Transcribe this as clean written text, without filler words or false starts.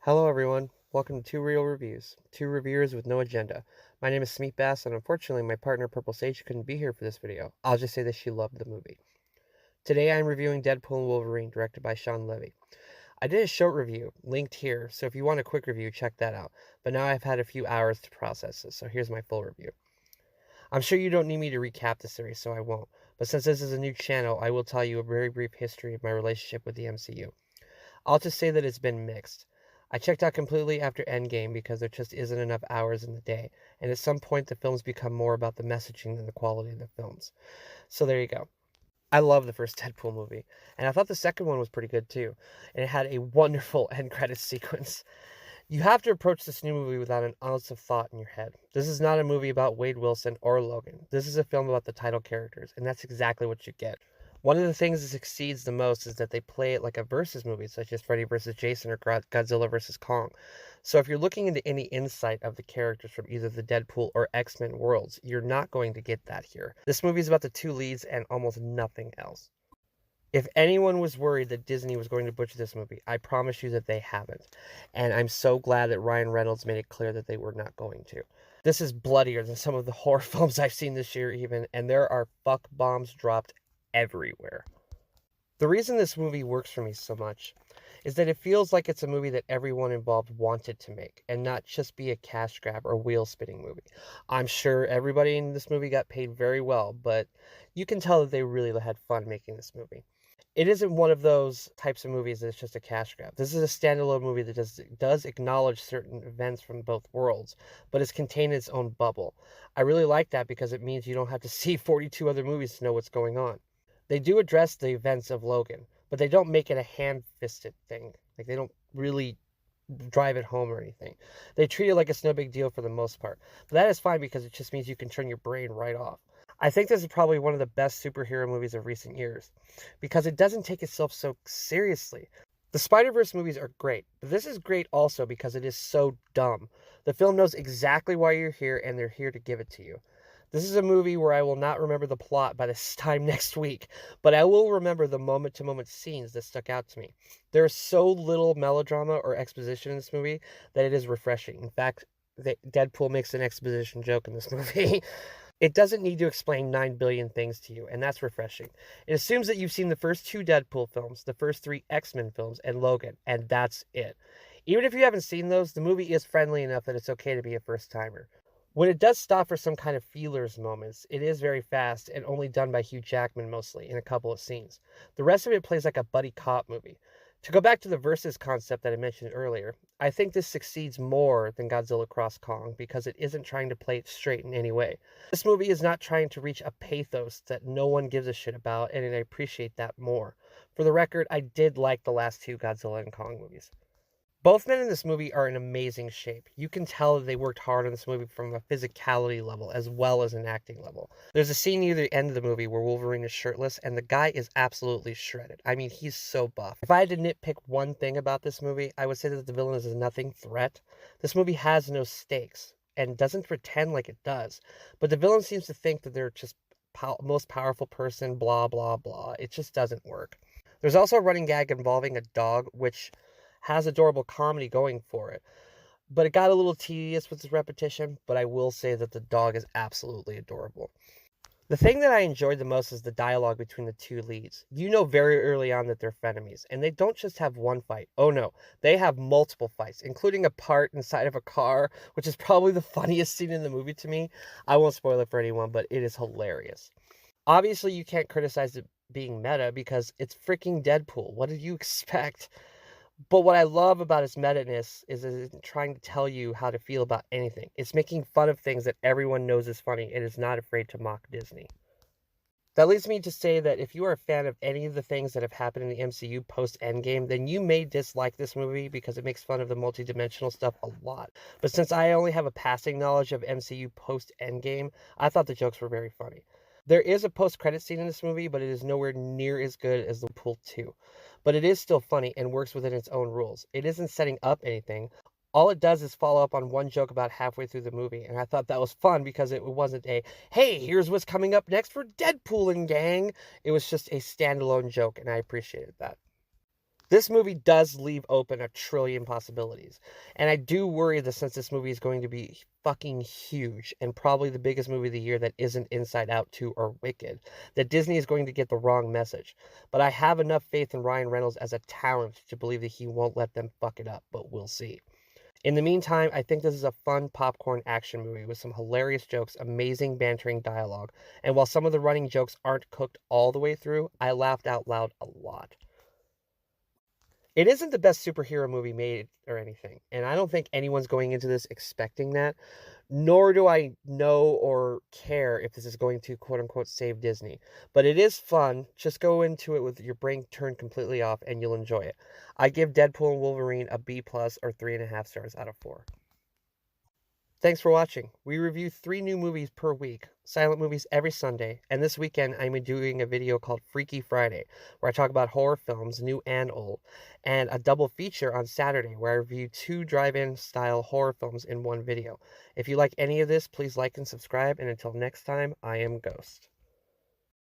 Hello everyone, welcome to Two Real Reviews, two reviewers with no agenda. My name is Smeet Bass and unfortunately my partner Purple Sage couldn't be here for this video. I'll just say that she loved the movie. Today I'm reviewing Deadpool and Wolverine, directed by Shawn Levy. I did a short review, linked here, so if you want a quick review, check that out. But now I've had a few hours to process this, so here's my full review. I'm sure you don't need me to recap the series, so I won't. But since this is a new channel, I will tell you a very brief history of my relationship with the MCU. I'll just say that it's been mixed. I checked out completely after Endgame because there just isn't enough hours in the day, and at some point the films become more about the messaging than the quality of the films. So there you go. I love the first Deadpool movie, and I thought the second one was pretty good too, and it had a wonderful end credits sequence. You have to approach this new movie without an ounce of thought in your head. This is not a movie about Wade Wilson or Logan. This is a film about the title characters, and that's exactly what you get. One of the things that succeeds the most is that they play it like a versus movie, such as Freddy vs. Jason or Godzilla vs. Kong. So if you're looking into any insight of the characters from either the Deadpool or X-Men worlds, you're not going to get that here. This movie is about the two leads and almost nothing else. If anyone was worried that Disney was going to butcher this movie, I promise you that they haven't. And I'm so glad that Ryan Reynolds made it clear that they were not going to. This is bloodier than some of the horror films I've seen this year even, and there are fuck bombs dropped everywhere. The reason this movie works for me so much is that it feels like it's a movie that everyone involved wanted to make and not just be a cash grab or wheel spinning movie. I'm sure everybody in this movie got paid very well, but you can tell that they really had fun making this movie. It isn't one of those types of movies that's just a cash grab. This is a standalone movie that does acknowledge certain events from both worlds, but is contained in its own bubble. I really like that because it means you don't have to see 42 other movies to know what's going on. They do address the events of Logan, but they don't make it a hand-fisted thing. Like, they don't really drive it home or anything. They treat it like it's no big deal for the most part. But that is fine because it just means you can turn your brain right off. I think this is probably one of the best superhero movies of recent years because it doesn't take itself so seriously. The Spider-Verse movies are great, but this is great also because it is so dumb. The film knows exactly why you're here and they're here to give it to you. This is a movie where I will not remember the plot by this time next week, but I will remember the moment-to-moment scenes that stuck out to me. There is so little melodrama or exposition in this movie that it is refreshing. In fact, Deadpool makes an exposition joke in this movie. It doesn't need to explain 9 billion things to you, and that's refreshing. It assumes that you've seen the first 2 Deadpool films, the first 3 X-Men films, and Logan, and that's it. Even if you haven't seen those, the movie is friendly enough that it's okay to be a first-timer. When it does stop for some kind of feelers moments, it is very fast and only done by Hugh Jackman mostly in a couple of scenes. The rest of it plays like a buddy cop movie. To go back to the versus concept that I mentioned earlier, I think this succeeds more than Godzilla x Kong because it isn't trying to play it straight in any way. This movie is not trying to reach a pathos that no one gives a shit about, and I appreciate that more. For the record, I did like the last 2 Godzilla and Kong movies. Both men in this movie are in amazing shape. You can tell that they worked hard on this movie from a physicality level as well as an acting level. There's a scene near the end of the movie where Wolverine is shirtless and the guy is absolutely shredded. I mean, he's so buff. If I had to nitpick one thing about this movie, I would say that the villain is a nothing threat. This movie has no stakes and doesn't pretend like it does. But the villain seems to think that they're just most powerful person, blah, blah, blah. It just doesn't work. There's also a running gag involving a dog, which has adorable comedy going for it. But it got a little tedious with its repetition, but I will say that the dog is absolutely adorable. The thing that I enjoyed the most is the dialogue between the 2 leads. You know very early on that they're frenemies, and they don't just have one fight. Oh no, they have multiple fights, including a part inside of a car, which is probably the funniest scene in the movie to me. I won't spoil it for anyone, but it is hilarious. Obviously, you can't criticize it being meta because it's freaking Deadpool. What did you expect? But what I love about its meta-ness is it isn't trying to tell you how to feel about anything. It's making fun of things that everyone knows is funny and is not afraid to mock Disney. That leads me to say that if you are a fan of any of the things that have happened in the MCU post-Endgame, then you may dislike this movie because it makes fun of the multidimensional stuff a lot. But since I only have a passing knowledge of MCU post-Endgame, I thought the jokes were very funny. There is a post-credit scene in this movie, but it is nowhere near as good as Deadpool 2. But it is still funny and works within its own rules. It isn't setting up anything. All it does is follow up on one joke about halfway through the movie, and I thought that was fun because it wasn't a, hey, here's what's coming up next for Deadpool and gang. It was just a standalone joke, and I appreciated that. This movie does leave open a trillion possibilities. And I do worry that since this movie is going to be fucking huge and probably the biggest movie of the year that isn't Inside Out 2 or Wicked, that Disney is going to get the wrong message. But I have enough faith in Ryan Reynolds as a talent to believe that he won't let them fuck it up, but we'll see. In the meantime, I think this is a fun popcorn action movie with some hilarious jokes, amazing bantering dialogue, and while some of the running jokes aren't cooked all the way through, I laughed out loud a lot. It isn't the best superhero movie made or anything, and I don't think anyone's going into this expecting that, nor do I know or care if this is going to quote unquote save Disney. But it is fun. Just go into it with your brain turned completely off and you'll enjoy it. I give Deadpool and Wolverine a B plus or 3.5 stars out of 4. Thanks for watching. We review 3 new movies per week, silent movies every Sunday, and this weekend I'm doing a video called Freaky Friday, where I talk about horror films, new and old, and a double feature on Saturday, where I review 2 drive-in style horror films in one video. If you like any of this, please like and subscribe, and until next time, I am Ghost.